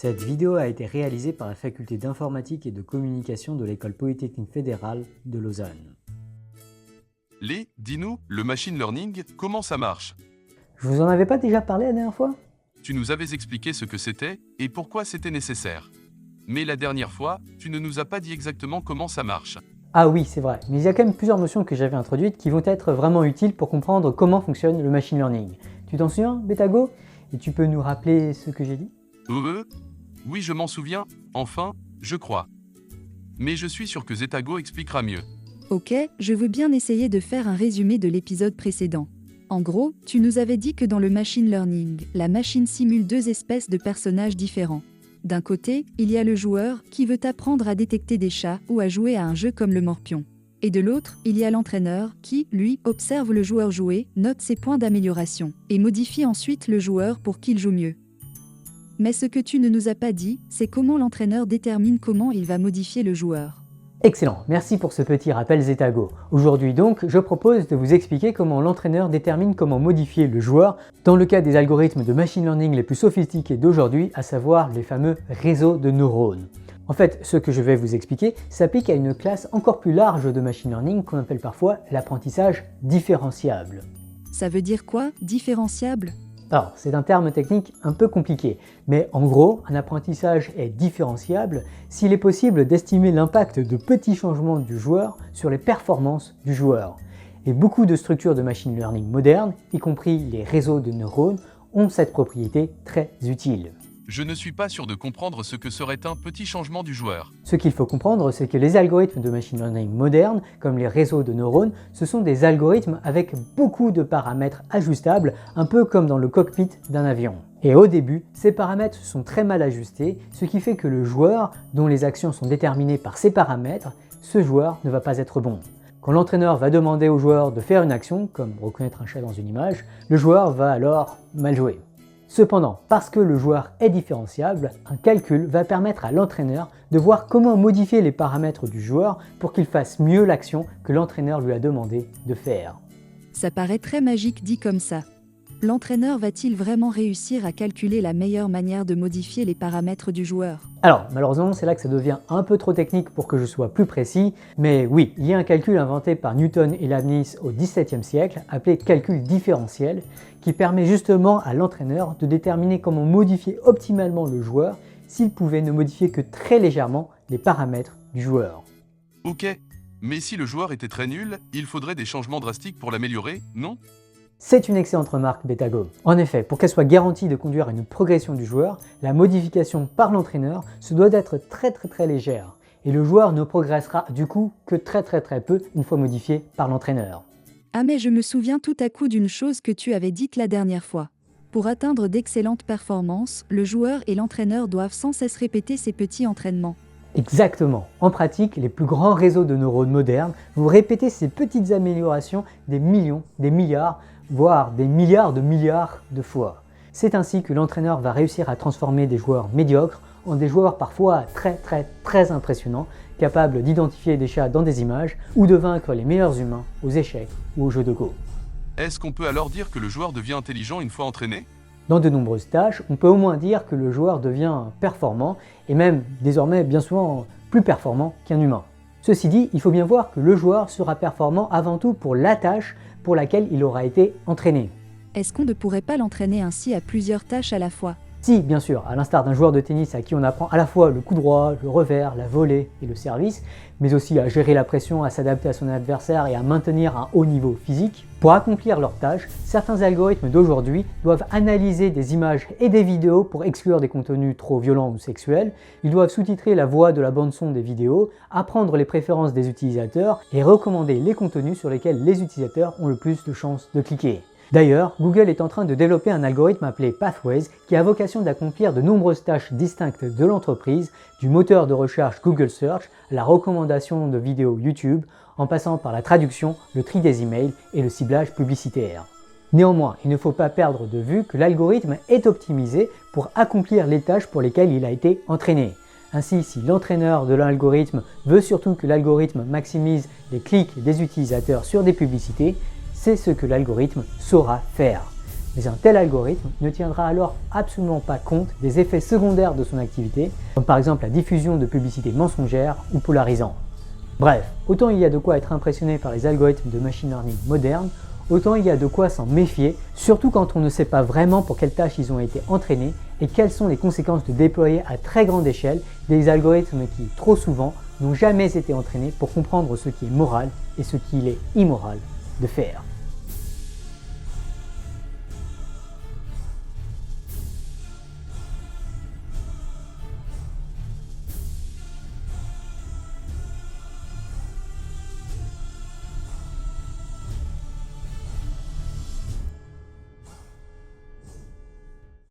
Cette vidéo a été réalisée par la faculté d'informatique et de communication de l'École polytechnique fédérale de Lausanne. Dis-nous, le machine learning, comment ça marche? Je vous en avais pas déjà parlé la dernière fois? Tu nous avais expliqué ce que c'était et pourquoi c'était nécessaire. Mais la dernière fois, tu ne nous as pas dit exactement comment ça marche. Ah oui, c'est vrai, mais il y a quand même plusieurs notions que j'avais introduites qui vont être vraiment utiles pour comprendre comment fonctionne le machine learning. Tu t'en souviens, Betago? Et tu peux nous rappeler ce que j'ai dit? Oui, je m'en souviens, enfin, je crois. Mais je suis sûr que Zetago expliquera mieux. Ok, je veux bien essayer de faire un résumé de l'épisode précédent. En gros, tu nous avais dit que dans le machine learning, la machine simule deux espèces de personnages différents. D'un côté, il y a le joueur qui veut apprendre à détecter des chats ou à jouer à un jeu comme le morpion. Et de l'autre, il y a l'entraîneur qui, lui, observe le joueur jouer, note ses points d'amélioration, et modifie ensuite le joueur pour qu'il joue mieux. Mais ce que tu ne nous as pas dit, c'est comment l'entraîneur détermine comment il va modifier le joueur. Excellent, merci pour ce petit rappel Zetago. Aujourd'hui donc, je propose de vous expliquer comment l'entraîneur détermine comment modifier le joueur dans le cas des algorithmes de machine learning les plus sophistiqués d'aujourd'hui, à savoir les fameux réseaux de neurones. En fait, ce que je vais vous expliquer s'applique à une classe encore plus large de machine learning qu'on appelle parfois l'apprentissage différenciable. Ça veut dire quoi, différenciable ? Alors, c'est un terme technique un peu compliqué, mais en gros, un apprentissage est différenciable s'il est possible d'estimer l'impact de petits changements du joueur sur les performances du joueur. Et beaucoup de structures de machine learning modernes, y compris les réseaux de neurones, ont cette propriété très utile. Je ne suis pas sûr de comprendre ce que serait un petit changement du joueur. Ce qu'il faut comprendre, c'est que les algorithmes de machine learning modernes, comme les réseaux de neurones, ce sont des algorithmes avec beaucoup de paramètres ajustables, un peu comme dans le cockpit d'un avion. Et au début, ces paramètres sont très mal ajustés, ce qui fait que le joueur, dont les actions sont déterminées par ces paramètres, ce joueur ne va pas être bon. Quand l'entraîneur va demander au joueur de faire une action, comme reconnaître un chat dans une image, le joueur va alors mal jouer. Cependant, parce que le joueur est différenciable, un calcul va permettre à l'entraîneur de voir comment modifier les paramètres du joueur pour qu'il fasse mieux l'action que l'entraîneur lui a demandé de faire. Ça paraît très magique dit comme ça. L'entraîneur va-t-il vraiment réussir à calculer la meilleure manière de modifier les paramètres du joueur ? Alors, malheureusement, c'est là que ça devient un peu trop technique pour que je sois plus précis, mais oui, il y a un calcul inventé par Newton et Leibniz au XVIIe siècle, appelé calcul différentiel, qui permet justement à l'entraîneur de déterminer comment modifier optimalement le joueur s'il pouvait ne modifier que très légèrement les paramètres du joueur. Ok, mais si le joueur était très nul, il faudrait des changements drastiques pour l'améliorer, non? C'est une excellente remarque, Betago. En effet, pour qu'elle soit garantie de conduire à une progression du joueur, la modification par l'entraîneur se doit d'être très légère. Et le joueur ne progressera du coup que très peu une fois modifié par l'entraîneur. Ah mais je me souviens tout à coup d'une chose que tu avais dite la dernière fois. Pour atteindre d'excellentes performances, le joueur et l'entraîneur doivent sans cesse répéter ces petits entraînements. Exactement. En pratique, les plus grands réseaux de neurones modernes vont répéter ces petites améliorations des millions, des milliards, voire des milliards de fois. C'est ainsi que l'entraîneur va réussir à transformer des joueurs médiocres en des joueurs parfois très impressionnants, capables d'identifier des chats dans des images ou de vaincre les meilleurs humains aux échecs ou aux jeux de Go. Est-ce qu'on peut alors dire que le joueur devient intelligent une fois entraîné? Dans de nombreuses tâches, on peut au moins dire que le joueur devient performant et même désormais bien souvent plus performant qu'un humain. Ceci dit, il faut bien voir que le joueur sera performant avant tout pour la tâche pour laquelle il aura été entraîné. Est-ce qu'on ne pourrait pas l'entraîner ainsi à plusieurs tâches à la fois ? Si, bien sûr, à l'instar d'un joueur de tennis à qui on apprend à la fois le coup droit, le revers, la volée et le service, mais aussi à gérer la pression, à s'adapter à son adversaire et à maintenir un haut niveau physique. Pour accomplir leurs tâches, certains algorithmes d'aujourd'hui doivent analyser des images et des vidéos pour exclure des contenus trop violents ou sexuels, ils doivent sous-titrer la voix de la bande-son des vidéos, apprendre les préférences des utilisateurs et recommander les contenus sur lesquels les utilisateurs ont le plus de chances de cliquer. D'ailleurs, Google est en train de développer un algorithme appelé Pathways qui a vocation d'accomplir de nombreuses tâches distinctes de l'entreprise, du moteur de recherche Google Search à la recommandation de vidéos YouTube, en passant par la traduction, le tri des emails et le ciblage publicitaire. Néanmoins, il ne faut pas perdre de vue que l'algorithme est optimisé pour accomplir les tâches pour lesquelles il a été entraîné. Ainsi, si l'entraîneur de l'algorithme veut surtout que l'algorithme maximise les clics des utilisateurs sur des publicités, c'est ce que l'algorithme saura faire. Mais un tel algorithme ne tiendra alors absolument pas compte des effets secondaires de son activité, comme par exemple la diffusion de publicités mensongères ou polarisantes. Bref, autant il y a de quoi être impressionné par les algorithmes de machine learning modernes, autant il y a de quoi s'en méfier, surtout quand on ne sait pas vraiment pour quelles tâches ils ont été entraînés et quelles sont les conséquences de déployer à très grande échelle des algorithmes qui, trop souvent, n'ont jamais été entraînés pour comprendre ce qui est moral et ce qu'il est immoral de faire.